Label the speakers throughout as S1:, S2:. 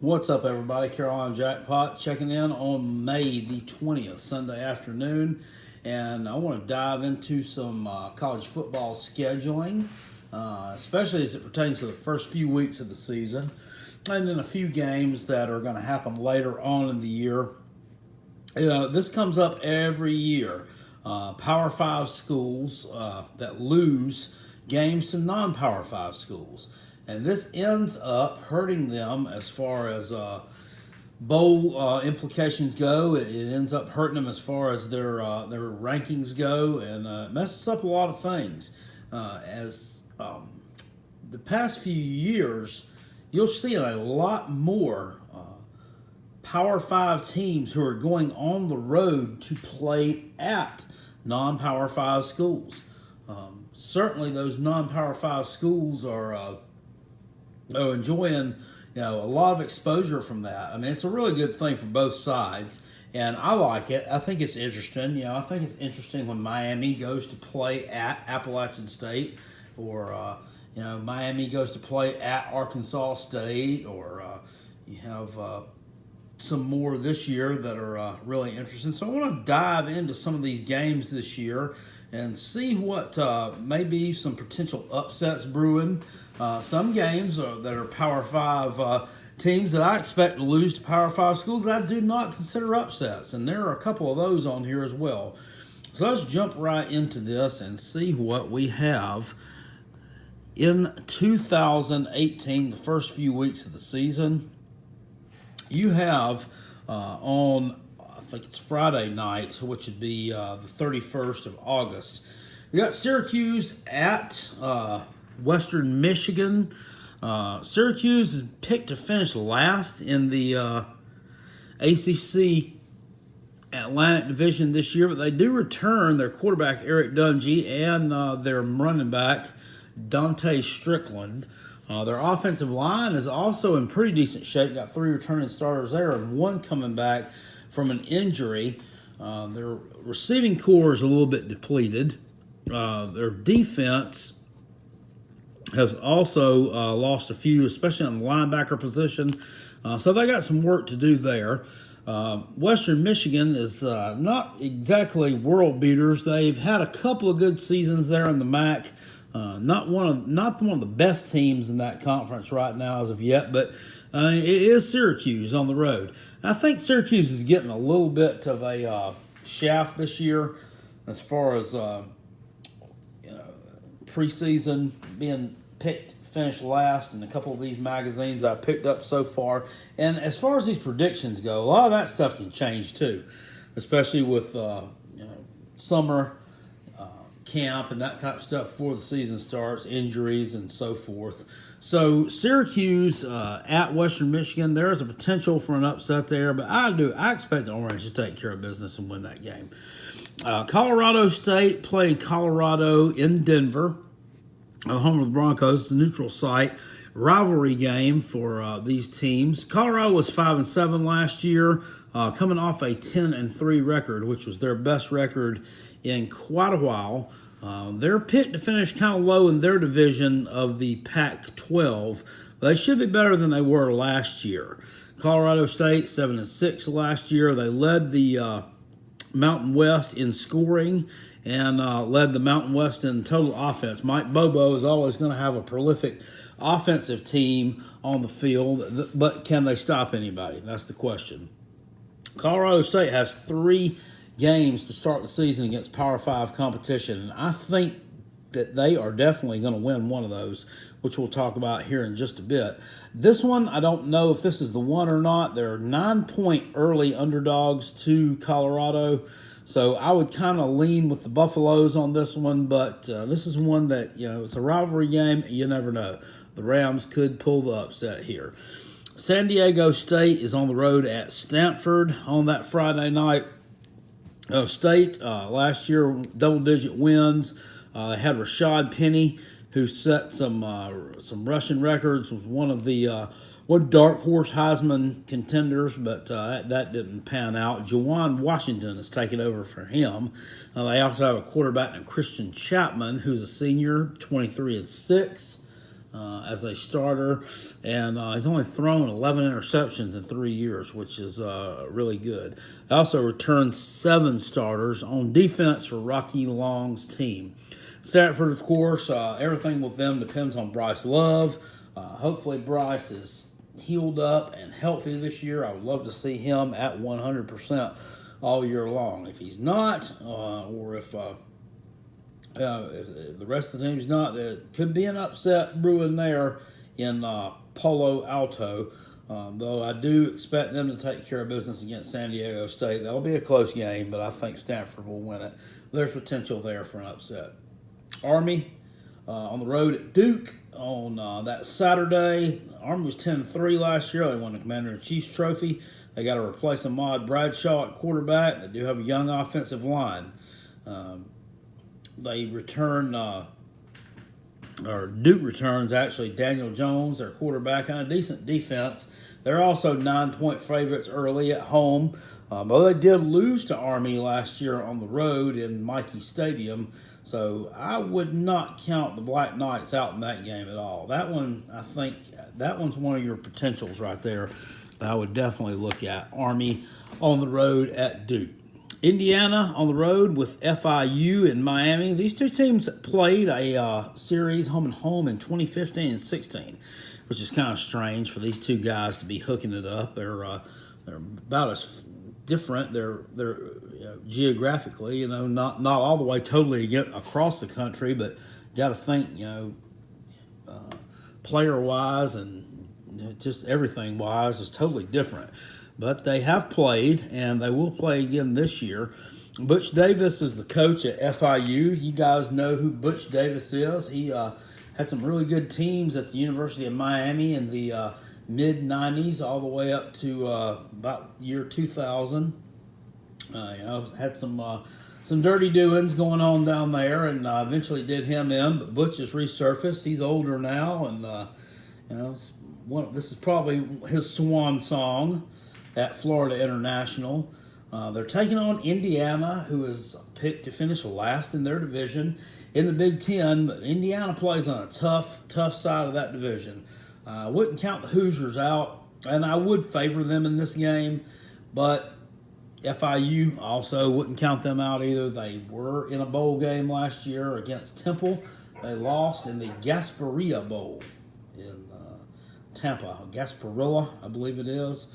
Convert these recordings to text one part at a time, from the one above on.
S1: What's up, everybody? Carolina Jackpot checking in on May the 20th, Sunday afternoon. And I want to dive into some college football scheduling, especially as it pertains to the first few weeks of the season, and then a few games that are going to happen later on in the year. This comes up every year. Power 5 schools that lose games to non-Power 5 schools. And this ends up hurting them as far as bowl implications go. It ends up hurting them as far as their rankings go, and it messes up a lot of things. The past few years, you'll see a lot more Power 5 teams who are going on the road to play at non-Power 5 schools. Certainly, those non-Power 5 schools are enjoying a lot of exposure from that. I mean, it's a really good thing for both sides, and I like it. I think it's interesting. I think it's interesting when Miami goes to play at Appalachian State, or Miami goes to play at Arkansas State, or you have some more this year that are really interesting. So I want to dive into some of these games this year and see what maybe some potential upsets brewing. Some games that are Power 5 teams that I expect to lose to Power 5 schools that I do not consider upsets, and there are a couple of those on here as well. So let's jump right into this and see what we have in 2018, the first few weeks of the season. You have on, I think it's Friday night, which would be the 31st of August. We got Syracuse at Western Michigan. Syracuse is picked to finish last in the ACC Atlantic Division this year, but they do return their quarterback Eric Dungy and their running back Dante Strickland. Their offensive line is also in pretty decent shape. Got 3 returning starters there and 1 coming back from an injury. Their receiving core is a little bit depleted. Their defense has also lost a few, especially on the linebacker position. So they got some work to do there. Western Michigan is not exactly world beaters. They've had a couple of good seasons there in the MAC. Not one of the best teams in that conference right now as of yet, but it is Syracuse on the road. I think Syracuse is getting a little bit of a shaft this year as far as preseason being picked, finished last in a couple of these magazines I picked up so far. And as far as these predictions go, a lot of that stuff can change too, especially with summer camp and that type of stuff before the season starts, injuries and so forth. So Syracuse at Western Michigan, there is a potential for an upset there, but I expect the Orange to take care of business and win that game. Colorado State playing Colorado in Denver, the home of the Broncos. It's a neutral site rivalry game for these teams. Colorado was 5-7 last year, coming off a 10-3 record, which was their best record in quite a while. They're picked to finish kind of low in their division of the Pac-12. They should be better than they were last year. Colorado State 7-6 last year. They led the Mountain West in scoring and led the Mountain West in total offense. Mike Bobo is always going to have a prolific offensive team on the field, but can they stop anybody? That's the question. Colorado State has 3 games to start the season against Power 5 competition, and I think that they are definitely going to win one of those, which we'll talk about here in just a bit. This one, I don't know if this is the one or not. They're 9-point early underdogs to Colorado, so I would kind of lean with the Buffaloes on this one, but this is one that, it's a rivalry game. You never know. The Rams could pull the upset here. San Diego State is on the road at Stanford on that Friday night. State last year, double-digit wins. They had Rashad Penny, who set some rushing records, was one of the dark horse Heisman contenders, but that didn't pan out. Juwan Washington is taking over for him. They also have a quarterback named Christian Chapman, who's a senior, 23-6. as a starter, and he's only thrown 11 interceptions in 3 years, which is really good. They also returned 7 starters on defense for Rocky Long's team. Stanford, of course, everything with them depends on Bryce Love. Hopefully Bryce is healed up and healthy this year. I would love to see him at 100% all year long. If he's not, or if the rest of the team's not, there could be an upset brewing there in Palo Alto. Though I do expect them to take care of business against San Diego State. That'll be a close game, but I think Stanford will win it. There's potential there for an upset. Army on the road at Duke on that Saturday. Army was 10-3 last year. They won the Commander-in-Chief's trophy. They got to replace Ahmad Bradshaw at quarterback. They do have a young offensive line. They return, or Duke returns actually, Daniel Jones, their quarterback, and a decent defense. They're also 9-point favorites early at home, but they did lose to Army last year on the road in Michie Stadium. So I would not count the Black Knights out in that game at all. That one, I think, that one's one of your potentials right there that I would definitely look at. Army on the road at Duke. Indiana on the road with FIU in Miami. These two teams played a series home and home in 2015 and 16, which is kind of strange for these two guys to be hooking it up. They're about as different. They're geographically, not all the way totally across the country, but got to think, player wise and just everything wise is totally different. But they have played, and they will play again this year. Butch Davis is the coach at FIU. You guys know who Butch Davis is. He had some really good teams at the University of Miami in the mid-'90s all the way up to about year 2000. Had some dirty doings going on down there, and eventually did him in. But Butch has resurfaced. He's older now, and this is probably his swan song at Florida International. They're taking on Indiana, who is picked to finish last in their division in the Big Ten. But Indiana plays on a tough side of that division. I wouldn't count the Hoosiers out, and I would favor them in this game, but FIU also wouldn't count them out either. They were in a bowl game last year against Temple. They lost in the Gasparilla Bowl in Tampa. Gasparilla, I believe it is.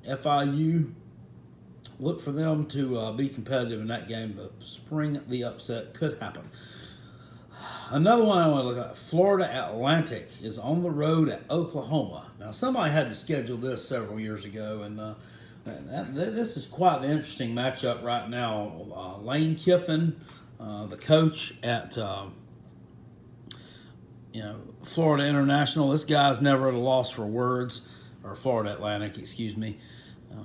S1: FIU, look for them to be competitive in that game. The spring, the upset could happen. Another one I want to look at, Florida Atlantic is on the road at Oklahoma. Now, somebody had to schedule this several years ago, and this is quite an interesting matchup right now. Lane Kiffin, the coach at Florida International. This guy's never at a loss for words, or Florida Atlantic, excuse me.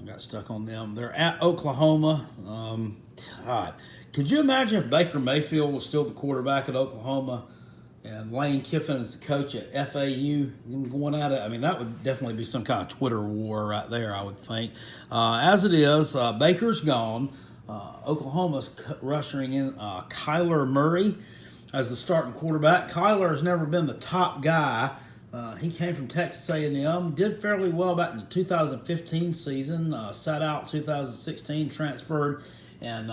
S1: Got stuck on them. They're at Oklahoma. God, could you imagine if Baker Mayfield was still the quarterback at Oklahoma and Lane Kiffin is the coach at FAU going at it? I mean, that would definitely be some kind of Twitter war right there, I would think. As it is, Baker's gone. Oklahoma's rushing in Kyler Murray as the starting quarterback. Kyler has never been the top guy. He came from Texas A&M, did fairly well back in the 2015 season, sat out 2016, transferred, and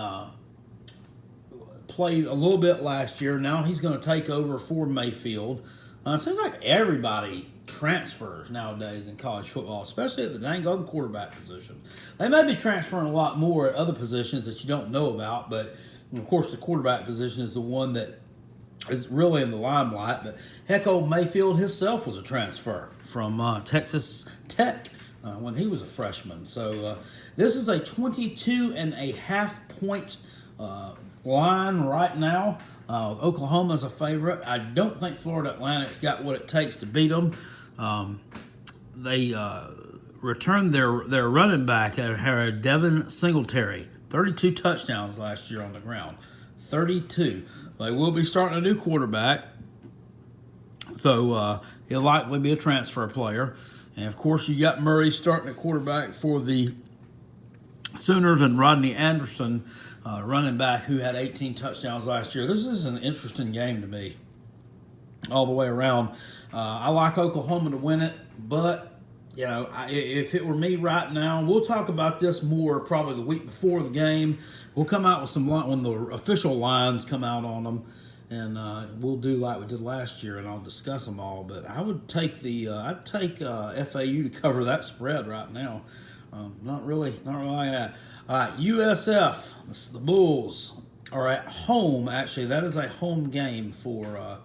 S1: played a little bit last year. Now he's going to take over for Mayfield. It seems like everybody transfers nowadays in college football, especially at the dang golden quarterback position. They may be transferring a lot more at other positions that you don't know about, but of course the quarterback position is the one that is really in the limelight. But heck, old Mayfield himself was a transfer from Texas Tech when he was a freshman. So this is a 22.5 point line right now. Oklahoma's a favorite. I don't think Florida Atlantic's got what it takes to beat them. They returned their running back, Devin Singletary, 32 touchdowns last year on the ground. 32. They will be starting a new quarterback, so he'll likely be a transfer player. And, of course, you got Murray starting at quarterback for the Sooners and Rodney Anderson, running back, who had 18 touchdowns last year. This is an interesting game to me. all the way around. I like Oklahoma to win it, but if it were me right now, we'll talk about this more probably the week before the game. We'll come out with some when the official lines come out on them, and we'll do like we did last year, and I'll discuss them all. But I would take I'd take FAU to cover that spread right now. Not really like that. All right, USF. This is the Bulls are at home. Actually, that is a home game for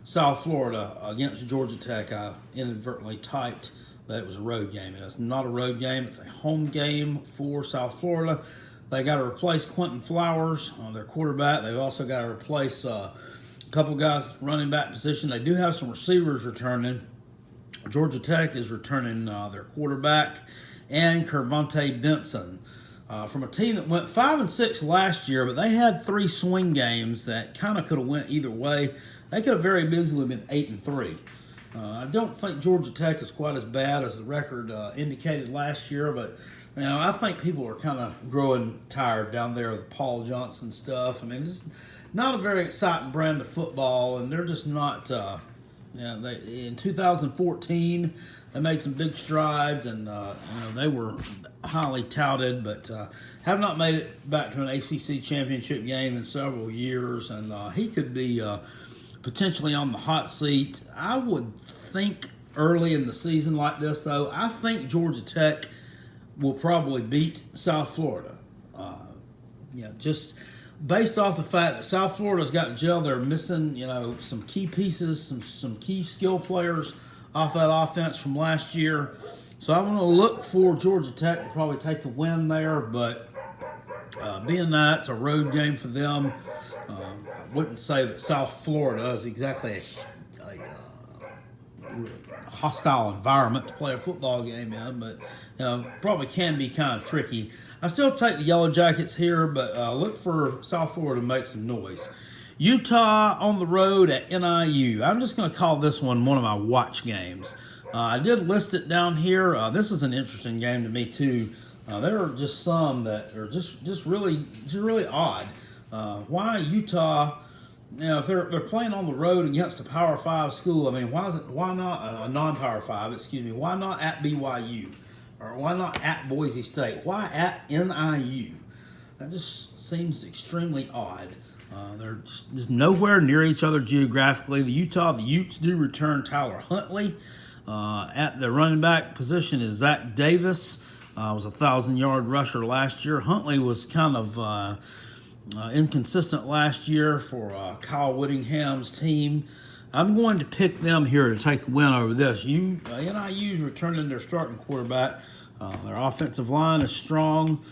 S1: South Florida against Georgia Tech. I inadvertently typed that it was a road game. It's not a road game. It's a home game for South Florida. They got to replace Quentin Flowers, their quarterback. They've also got to replace a couple guys at the running back position. They do have some receivers returning. Georgia Tech is returning their quarterback and Kervonte Benson. From a team that went 5-6 last year, but they had 3 swing games that kind of could have went either way. They could have very easily been 8-3. I don't think Georgia Tech is quite as bad as the record indicated last year, but I think people are kind of growing tired down there with the Paul Johnson stuff. I mean, this is not a very exciting brand of football, and they're just not. In 2014. They made some big strides, and they were highly touted, but have not made it back to an ACC championship game in several years. And he could be potentially on the hot seat. I would think early in the season like this, though, I think Georgia Tech will probably beat South Florida. Just based off the fact that South Florida's got to gel. They're missing, some key pieces, some key skill players off that offense from last year. So I'm going to look for Georgia Tech to probably take the win there, but being that it's a road game for them, I wouldn't say that South Florida is exactly a really hostile environment to play a football game in, but probably can be kind of tricky. I still take the Yellow Jackets here, but look for South Florida to make some noise. Utah on the road at NIU. I'm just going to call this one of my watch games. I did list it down here. This is an interesting game to me too. There are just some that are just really odd. Why Utah? If they're playing on the road against a Power 5 school, I mean, why not a non-Power 5? Excuse me. Why not at BYU? Or why not at Boise State? Why at NIU? That just seems extremely odd. They're just nowhere near each other geographically. The Utes do return Tyler Huntley. At the running back position is Zach Davis. Was a 1,000-yard rusher last year. Huntley was kind of inconsistent last year for Kyle Whittingham's team. I'm going to pick them here to take a win over this. NIU's returning their starting quarterback. Their offensive line is strong.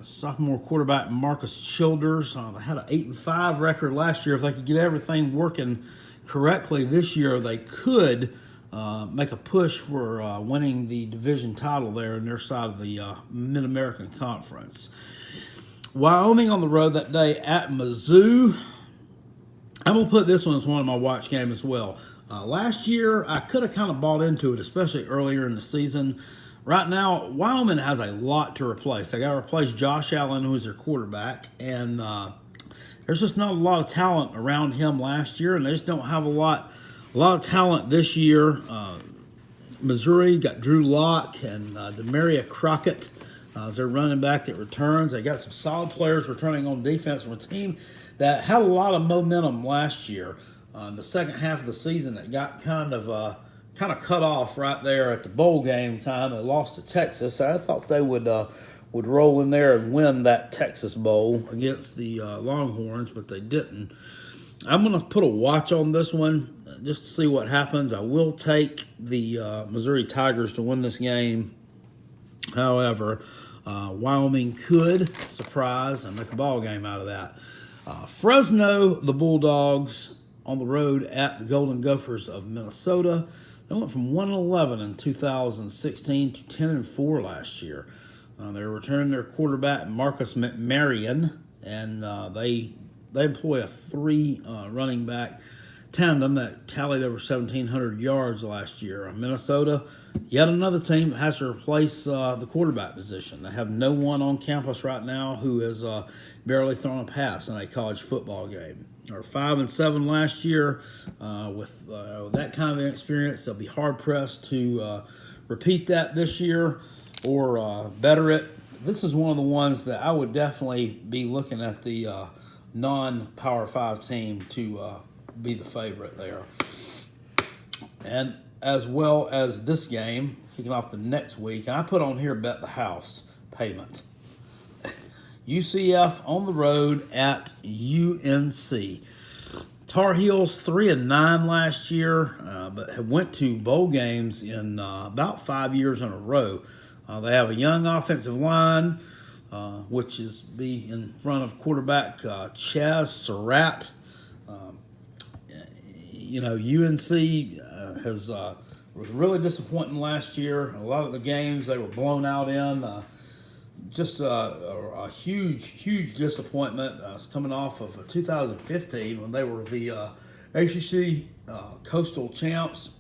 S1: Sophomore quarterback Marcus Childers. They had an 8-5 record last year. If they could get everything working correctly this year, they could make a push for winning the division title there in their side of the Mid-American Conference. Wyoming on the road that day at Mizzou. I'm going to put this one as one of my watch games as well. Last year, I could have kind of bought into it, especially earlier in the season. Right now, Wyoming has a lot to replace. They got to replace Josh Allen, who is their quarterback, and there's just not a lot of talent around him last year, and they just don't have a lot of talent this year. Missouri got Drew Lock and Demaria Crockett as their running back that returns. They got some solid players returning on defense from a team that had a lot of momentum last year. In the second half of the season, it got kind of cut off right there at the bowl game time. They lost to Texas. I thought they would roll in there and win that Texas Bowl against the Longhorns, but they didn't. I'm going to put a watch on this one just to see what happens. I will take the Missouri Tigers to win this game. However, Wyoming could surprise and make a ball game out of that. Fresno, the Bulldogs, on the road at the Golden Gophers of Minnesota. They went from 1-11 in 2016 to 10-4 last year. They're returning their quarterback Marcus McMarion, and they employ a 3 running back tandem that tallied over 1,700 yards last year. Minnesota, yet another team that has to replace the quarterback position. They have no one on campus right now who has barely thrown a pass in a college football game. or 5-7 last year. With that kind of experience, they'll be hard pressed to repeat that this year or better it. This is one of the ones that I would definitely be looking at the non-Power 5 team to be the favorite there. And as well as this game, kicking off the next week, and I put on here bet the house payment. UCF on the road at UNC. Tar Heels 3-9 last year, but have went to bowl games in about 5 years in a row. They have a young offensive line, which is be in front of quarterback Chaz Surratt. UNC was really disappointing last year. A lot of the games they were blown out in. Just a huge disappointment. Coming off of 2015 when they were the ACC Coastal Champs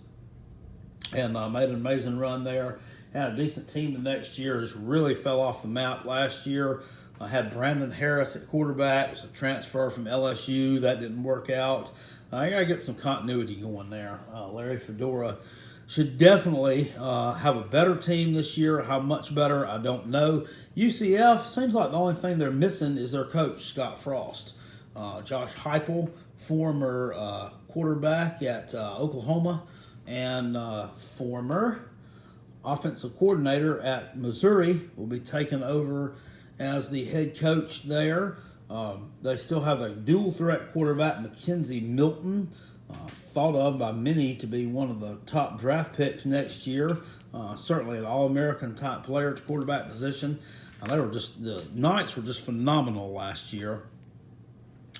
S1: and made an amazing run there. Had a decent team the next year. Just really fell off the map last year. I had Brandon Harris at quarterback. It was a transfer from LSU. That didn't work out. I got to get some continuity going there. Larry Fedora should definitely have a better team this year. How much better, I don't know. UCF, seems like the only thing they're missing is their coach, Scott Frost. Josh Heupel, former quarterback at Oklahoma and former offensive coordinator at Missouri, will be taking over as the head coach there. They still have a dual threat quarterback, Mackenzie Milton, thought of by many to be one of the top draft picks next year. Certainly an All-American type player at the quarterback position. The Knights were just phenomenal last year.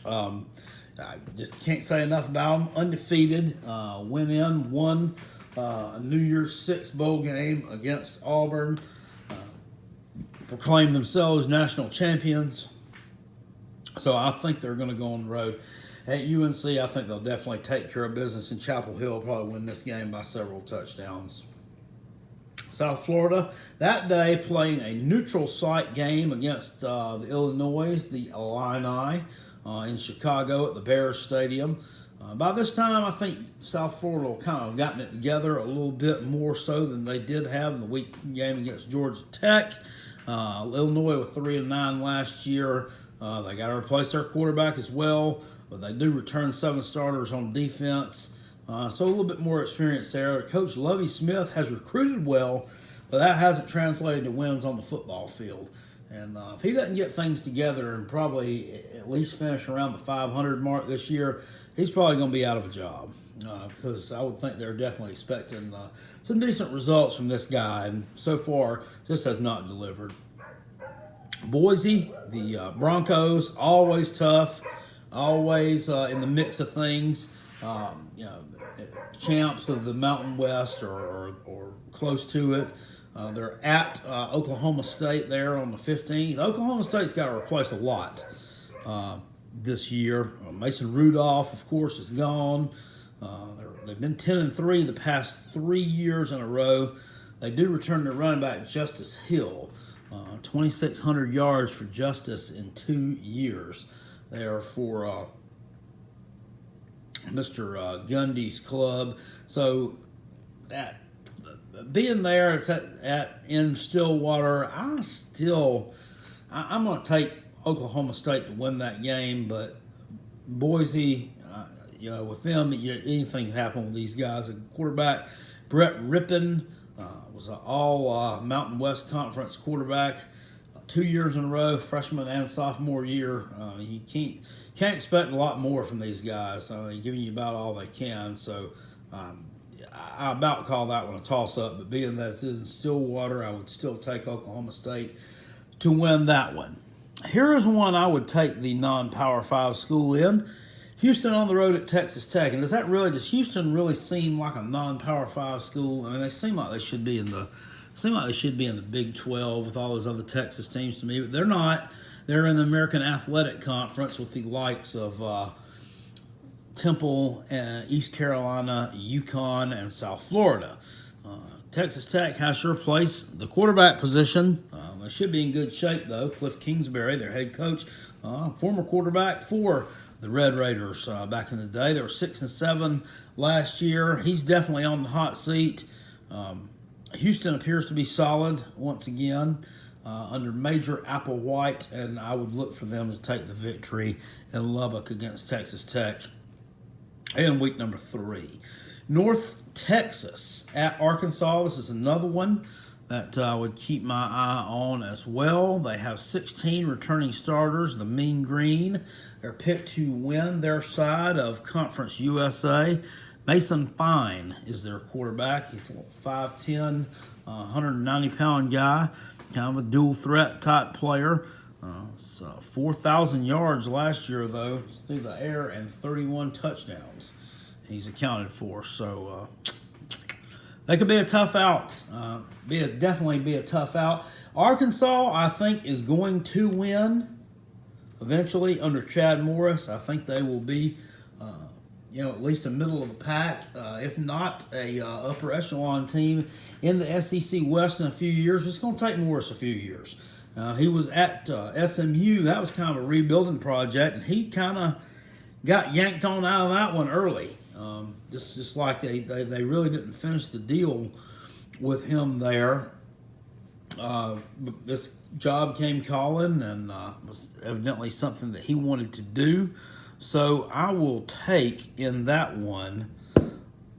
S1: I just can't say enough about them. Undefeated, won a New Year's Six bowl game against Auburn. Proclaimed themselves national champions. So I think they're going to go on the road. At UNC, I think they'll definitely take care of business in Chapel Hill, probably win this game by several touchdowns. South Florida, that day playing a neutral site game against the Illinois, the Illini, in Chicago at the Bears Stadium. By this time, I think South Florida will kind of gotten it together a little bit more so than they did have in the week game against Georgia Tech. Illinois with 3-9 last year. They got to replace their quarterback as well, but they do return 7 starters on defense. So a little bit more experience there. Coach Lovie Smith has recruited well, but that hasn't translated to wins on the football field. And if he doesn't get things together and probably at least finish around the 500 mark this year, he's probably going to be out of a job because I would think they're definitely expecting some decent results from this guy, and so far just has not delivered. Boise, the Broncos, always tough, always in the mix of things. Champs of the Mountain West or close to it. They're at Oklahoma State there on the 15th. Oklahoma State's got to replace a lot this year. Mason Rudolph, of course, is gone. They've been 10-3 the past 3 years in a row. They do return their running back, Justice Hill. 2,600 yards for Justice in 2 years. They are for Mr. Gundy's club. So being there, it's in Stillwater. I'm going to take Oklahoma State to win that game, but Boise, with them, anything can happen with these guys. A quarterback, Brett Rippon, was an all Mountain West Conference quarterback 2 years in a row, freshman and sophomore year. You can't expect a lot more from these guys. They're giving you about all they can. So I about call that one a toss-up, but being that it is in Stillwater, I would still take Oklahoma State to win that one. Here is one I would take the non-Power 5 school in. Houston on the road at Texas Tech. And does Houston really seem like a non-Power 5 school? I mean, they seem like they should be in the Big 12 with all those other Texas teams to me, but they're not. They're in the American Athletic Conference with the likes of Temple, East Carolina, UConn, and South Florida. Texas Tech has to replace the quarterback position. They should be in good shape, though. Cliff Kingsbury, their head coach, former quarterback for the Red Raiders back in the day. They were 6-7 last year. He's definitely on the hot seat. Houston appears to be solid once again under Major Applewhite, and I would look for them to take the victory in Lubbock against Texas Tech in week number 3. North Texas at Arkansas. This is another one that I would keep my eye on as well. They have 16 returning starters. The Mean Green, they're picked to win their side of Conference USA. Mason Fine is their quarterback. He's a 5'10", 190-pound guy, kind of a dual threat type player. 4,000 yards last year, though, through the air, and 31 touchdowns he's accounted for. So they could be a tough out. Definitely be a tough out. Arkansas, I think, is going to win eventually under Chad Morris. I think they will be, at least the middle of the pack, if not a upper echelon team in the SEC West in a few years. It's going to take Morris a few years. He was at SMU. That was kind of a rebuilding project, and he kind of got yanked on out of that one early. Just like they really didn't finish the deal with him there. This job came calling, and was evidently something that he wanted to do. So I will take in that one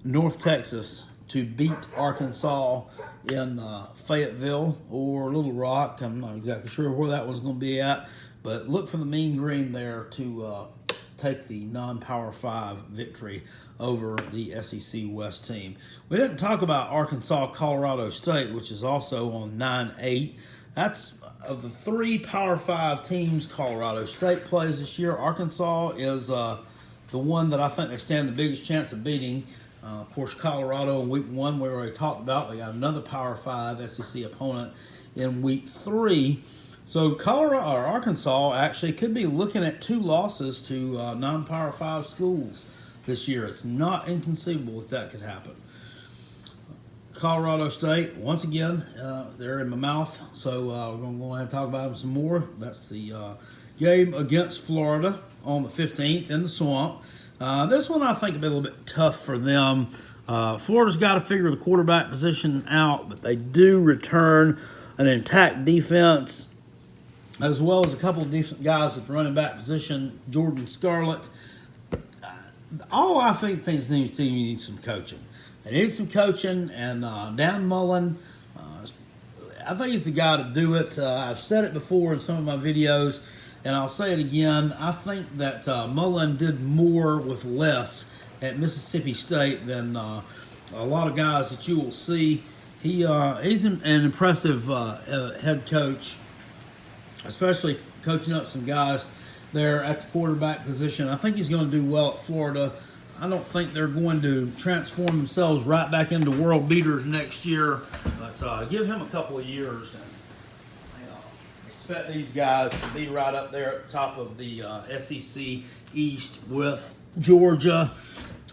S1: North Texas to beat Arkansas in Fayetteville or Little Rock. I'm not exactly sure where that one's going to be at, but look for the Mean Green there to take the non-Power 5 victory over the SEC West team. We didn't talk about Arkansas, Colorado State, which is also on 9-8. That's of the 3 Power 5 teams Colorado State plays this year. Arkansas is the one that I think they stand the biggest chance of beating. Of course, Colorado in week 1, we already talked about. They got another Power 5 SEC opponent in week 3. So Arkansas actually could be looking at 2 losses to non-Power 5 schools this year. It's not inconceivable that could happen. Colorado State, once again, they're in my mouth, so we're going to go ahead and talk about them some more. That's the game against Florida on the 15th in the Swamp. This one I think will be a little bit tough for them. Florida's got to figure the quarterback position out, but they do return an intact defense, as well as a couple of decent guys at the running back position. Jordan Scarlett. All I think things need some coaching. They need some coaching, and Dan Mullen, I think he's the guy to do it. I've said it before in some of my videos, and I'll say it again. I think that Mullen did more with less at Mississippi State than a lot of guys that you will see. He's an impressive head coach, especially coaching up some guys there at the quarterback position. I think he's going to do well at Florida. I don't think they're going to transform themselves right back into world beaters next year, but give him a couple of years and expect these guys to be right up there at the top of the SEC East with Georgia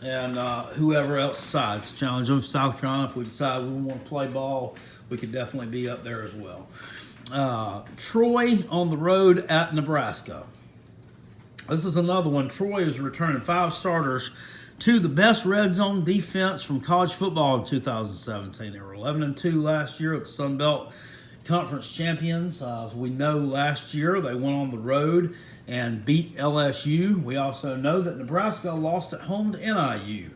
S1: and whoever else decides to challenge them. South Carolina, if we decide we want to play ball, we could definitely be up there as well. Troy on the road at Nebraska. This is another one. Troy is returning 5 starters to the best red zone defense from college football in 2017. They were 11-2 last year, the Sun Belt Conference champions. As we know, last year they went on the road and beat LSU. We also know that Nebraska lost at home to NIU.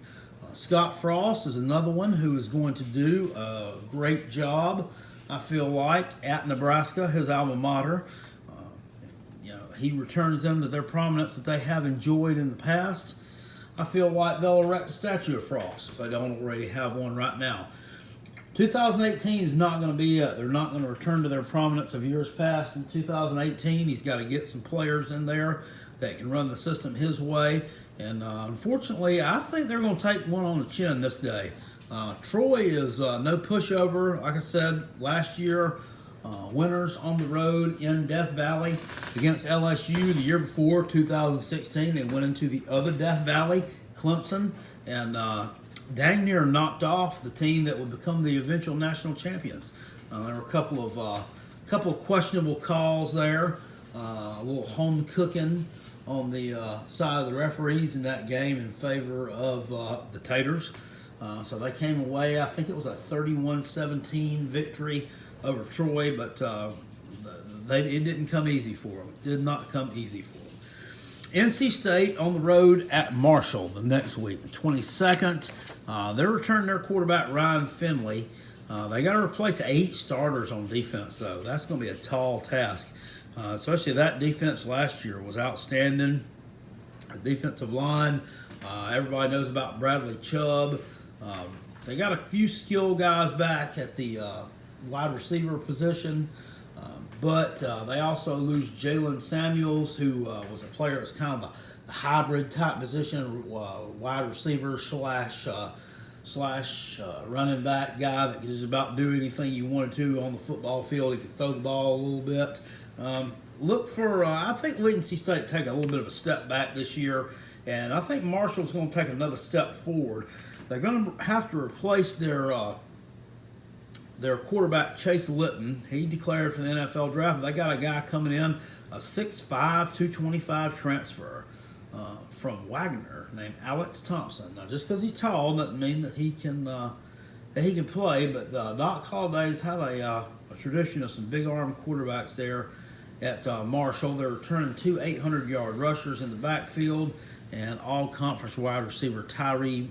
S1: Scott Frost is another one who is going to do a great job, I feel like, at Nebraska, his alma mater. He returns them to their prominence that they have enjoyed in the past. I feel like they'll erect a statue of Frost if they don't already have one right now. 2018 is not going to be it. They're not going to return to their prominence of years past. In 2018, he's got to get some players in there that can run the system his way. And unfortunately, I think they're going to take one on the chin this day. Troy is no pushover. Like I said, last year, winners on the road in Death Valley against LSU. The year before, 2016, they went into the other Death Valley, Clemson, and dang near knocked off the team that would become the eventual national champions. There were a couple of questionable calls there, a little home cooking on the side of the referees in that game in favor of the Taters. So they came away, I think it was a 31-17 victory over Troy, but it didn't come easy for them. It did not come easy for them. NC State on the road at Marshall the next week, the 22nd. They're returning their quarterback, Ryan Finley. They got to replace 8 starters on defense, though. That's going to be a tall task, especially that defense last year was outstanding. The defensive line, everybody knows about Bradley Chubb. They got a few skill guys back at the wide receiver position, but they also lose Jalen Samuels, who was a player that's kind of a hybrid type position, wide receiver slash running back guy that could just about do anything you wanted to on the football field. He could throw the ball a little bit. Look for, I think NC State take a little bit of a step back this year, and I think Marshall's going to take another step forward. They're going to have to replace their quarterback, Chase Litton. He declared for the NFL draft. They got a guy coming in, a 6'5", 225 transfer from Wagner named Alex Thompson. Now, just because he's tall doesn't mean that he can play, but Doc Holliday's had a tradition of some big arm quarterbacks there at Marshall. They're returning 2 800-yard rushers in the backfield and all-conference wide receiver Tyree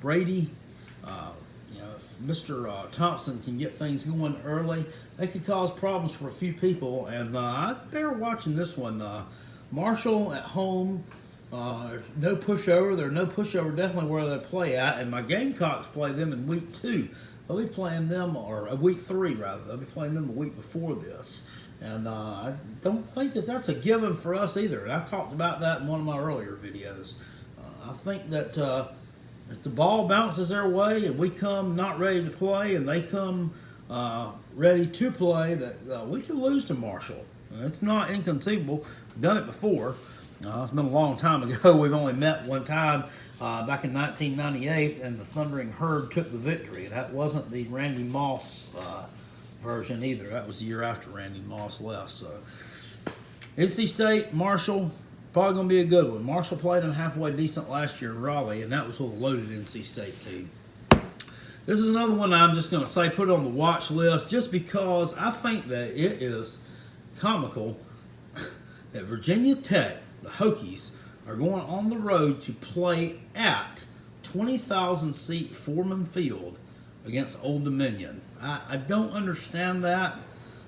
S1: Brady. If Mr. Thompson can get things going early, they could cause problems for a few people. And they're watching this one. Marshall at home, no pushover. They're no pushover, definitely where they play at. And my Gamecocks play them in week 2. They'll be playing them, or week 3 rather. They'll be playing them a week before this. And I don't think that that's a given for us either. I talked about that in one of my earlier videos. I think that if the ball bounces their way and we come not ready to play and they come ready to play, that we can lose to Marshall. It's not inconceivable. We've done it before. It's been a long time ago. We've only met one time back in 1998, and the Thundering Herd took the victory. That wasn't the Randy Moss version either. That was the year after Randy Moss left. So NC State, Marshall, probably going to be a good one. Marshall played them halfway decent last year in Raleigh, and that was with a loaded NC State team. This is another one I'm just going to say put on the watch list just because I think that it is comical that Virginia Tech, the Hokies, are going on the road to play at 20,000-seat Foreman Field against Old Dominion. I don't understand that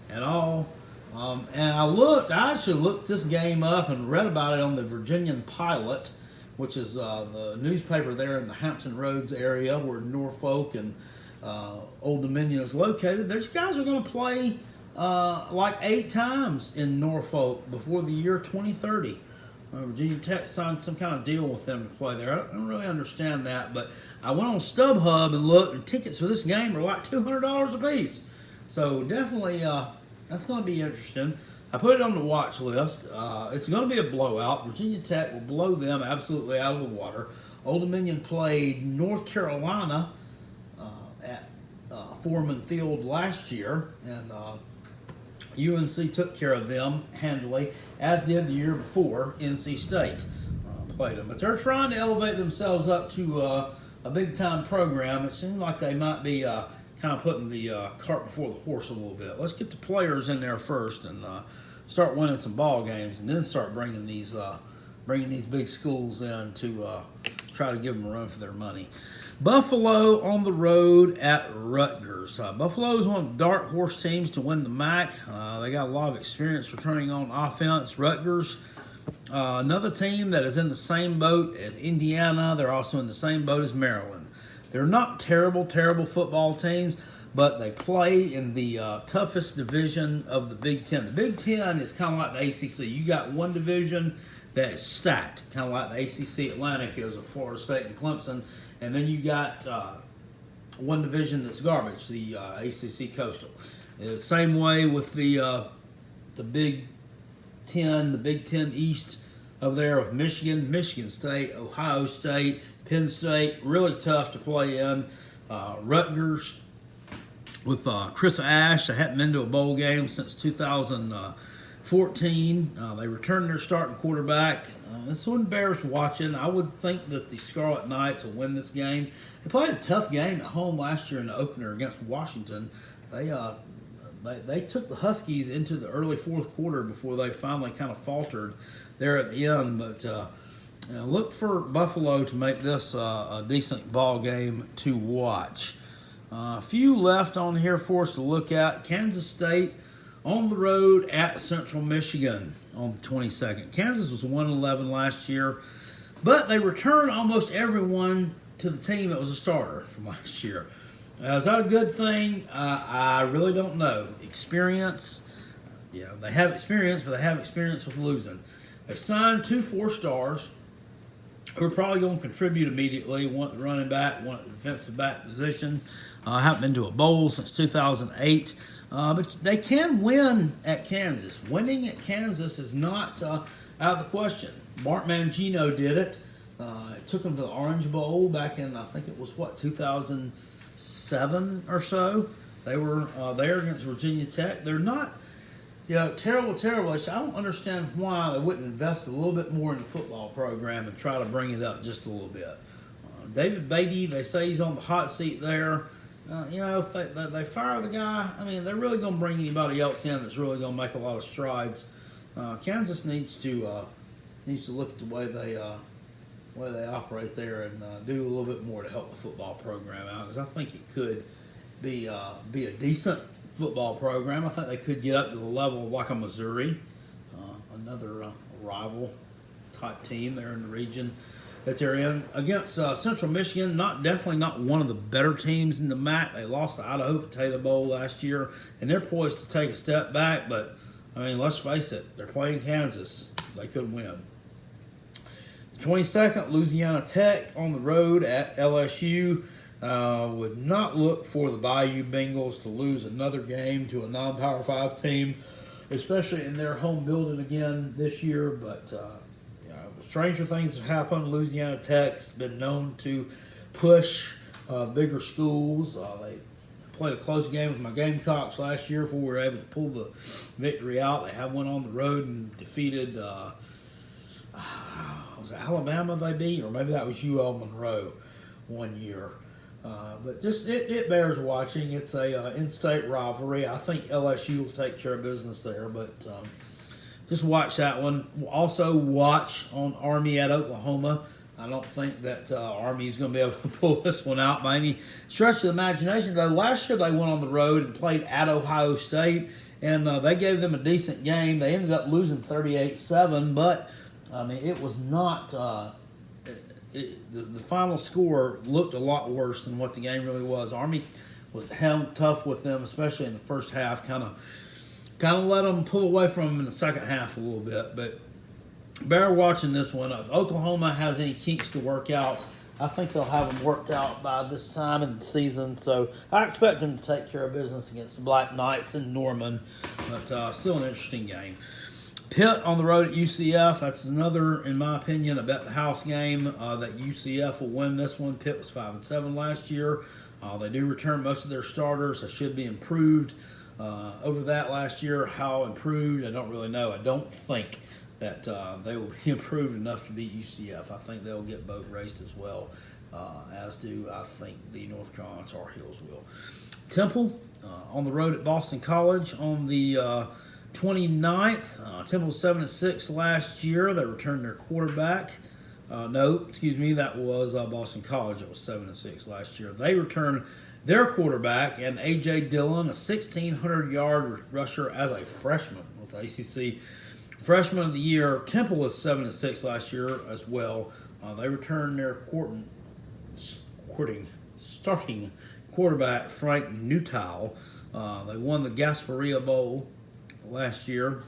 S1: at all. And I actually looked this game up and read about it on the Virginian Pilot, which is the newspaper there in the Hampton Roads area where Norfolk and Old Dominion is located. These guys are going to play like 8 times in Norfolk before the year 2030. Virginia Tech signed some kind of deal with them to play there. I don't really understand that, but I went on StubHub and looked, and tickets for this game are like $200 a piece. So definitely, that's going to be interesting. I put it on the watch list. It's going to be a blowout. Virginia Tech will blow them absolutely out of the water. Old Dominion played North Carolina at Foreman Field last year, and UNC took care of them handily, as did the year before NC State played them. But they're trying to elevate themselves up to a big-time program. It seems like they might be kind of putting the cart before the horse a little bit. Let's get the players in there first and start winning some ball games, and then start bringing these big schools in to try to give them a run for their money. Buffalo on the road at Rutgers. Buffalo is one of the dark horse teams to win the MAC. They got a lot of experience returning on offense. Rutgers, another team that is in the same boat as Indiana. They're also in the same boat as Maryland. They're not terrible football teams, but they play in the toughest division of the Big Ten. The Big Ten is kind of like the ACC. You got one division that is stacked, kind of like the ACC Atlantic is of Florida State and Clemson. And then you got one division that's garbage, the ACC Coastal. Same way with the Big Ten, the Big Ten East over there with Michigan, Michigan State, Ohio State, Penn State, really tough to play in. Rutgers with Chris Ash. They hadn't been to a bowl game since 2015. 14. They returned their starting quarterback. This one bears watching. I would think that the Scarlet Knights will win this game. They played a tough game at home last year in the opener against Washington. They took the Huskies into the early fourth quarter before they finally kind of faltered there at the end. But look for Buffalo to make this a decent ball game to watch. A few left on here for us to look at. Kansas State on the road at Central Michigan on the 22nd. Kansas was 1-11 last year, but they returned almost everyone to the team that was a starter from last year. Is that a good thing? I really don't know. Experience, yeah, they have experience, but they have experience with losing. They signed 2 4-stars who are probably going to contribute immediately. One at the running back, one at the defensive back position. Haven't been to a bowl since 2008. But they can win at Kansas. Winning at Kansas is not out of the question. Mark Mangino did it. It took them to the Orange Bowl back in, I think it was, 2007 or so. They were there against Virginia Tech. They're not, terrible. I don't understand why they wouldn't invest a little bit more in the football program and try to bring it up just a little bit. David Beatty, they say he's on the hot seat there. If they fire the guy, they're really going to bring anybody else in that's really going to make a lot of strides. Kansas needs to look at the way they operate there and do a little bit more to help the football program out, because I think it could be a decent football program. I think they could get up to the level of like a Missouri, another rival type team there in the region that they're in. Against Central Michigan, definitely not one of the better teams in the MAC. They lost to Idaho Potato Bowl last year, and they're poised to take a step back. But let's face it, they're playing Kansas. They could win. The 22nd, Louisiana Tech on the road at LSU. Would not look for the Bayou Bengals to lose another game to a non-Power 5 team, especially in their home building again this year. But stranger things have happened. Louisiana Tech's been known to push bigger schools. They played a close game with my Gamecocks last year before we were able to pull the victory out. They have went on the road and defeated, was it Alabama they beat? Or maybe that was UL Monroe one year. But just it bears watching. It's a in-state rivalry. I think LSU will take care of business there, but just watch that one. Also watch on Army at Oklahoma. I don't think that Army is going to be able to pull this one out by any stretch of the imagination. Though last year they went on the road and played at Ohio State, and they gave them a decent game. They ended up losing 38-7, but it was not. The final score looked a lot worse than what the game really was. Army was held tough with them, especially in the first half. Kind of let them pull away from them in the second half a little bit. But bear watching this one. If Oklahoma has any kinks to work out, I think they'll have them worked out by this time in the season. So I expect them to take care of business against the Black Knights in Norman. But still an interesting game. Pitt on the road at UCF. That's another, in my opinion, a bet the house game that UCF will win this one. Pitt was 5-7 last year. They do return most of their starters. They should be improved over that last year. How improved, I don't really know. I don't think that they will be improved enough to beat UCF. I think they'll get boat raced as well, as do, I think, the North Carolina Tar Heels will. Temple on the road at Boston College on the 29th. Temple was 7-6 last year. They returned their quarterback. That was Boston College. It was 7-6 last year. They returned their quarterback, and A.J. Dillon, a 1,600-yard rusher as a freshman with ACC Freshman of the Year. Temple was 7-6 last year as well. They returned their starting quarterback, Frank Newtile. They won the Gasparilla Bowl last year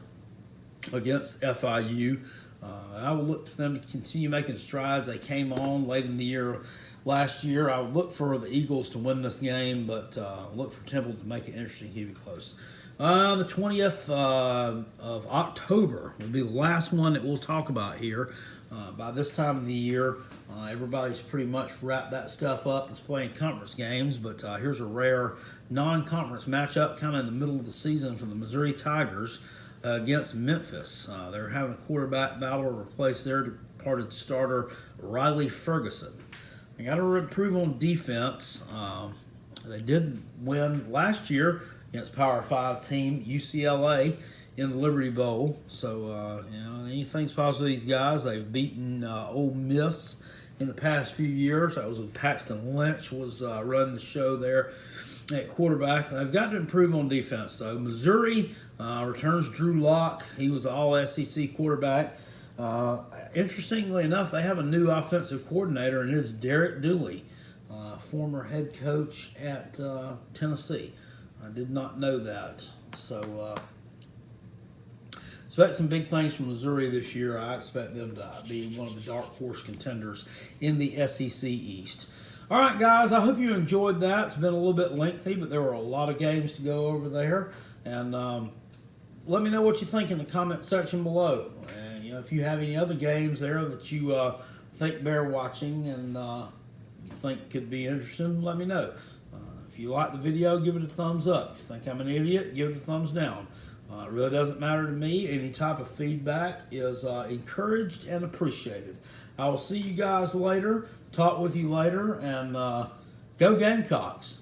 S1: against FIU. I would look for them to continue making strides. They came on late in the year last year. I would look for the Eagles to win this game, but look for Temple to make it interesting, keep it close. The 20th of October will be the last one that we'll talk about here. By this time of the year, everybody's pretty much wrapped that stuff up. It's playing conference games, but here's a rare non-conference matchup kind of in the middle of the season for the Missouri Tigers. against Memphis. They're having a quarterback battle to replace their departed starter Riley Ferguson. They got to improve on defense. They did win last year against Power 5 team UCLA in the Liberty Bowl. So, anything's possible with these guys. They've beaten Ole Miss in the past few years. That was when Paxton Lynch was running the show there at quarterback. They've got to improve on defense, though. Missouri returns Drew Lock. He was the all-SEC quarterback. Interestingly enough, they have a new offensive coordinator, and it's Derek Dooley, former head coach at Tennessee. I did not know that. So, expect some big things from Missouri this year. I expect them to be one of the dark horse contenders in the SEC East. All right, guys, I hope you enjoyed that. It's been a little bit lengthy, but there were a lot of games to go over there. And let me know what you think in the comment section below. And, if you have any other games there that you think bear watching and you think could be interesting, let me know. If you like the video, give it a thumbs up. If you think I'm an idiot, give it a thumbs down. It really doesn't matter to me. Any type of feedback is encouraged and appreciated. I will see you guys later, talk with you later, and go Gamecocks.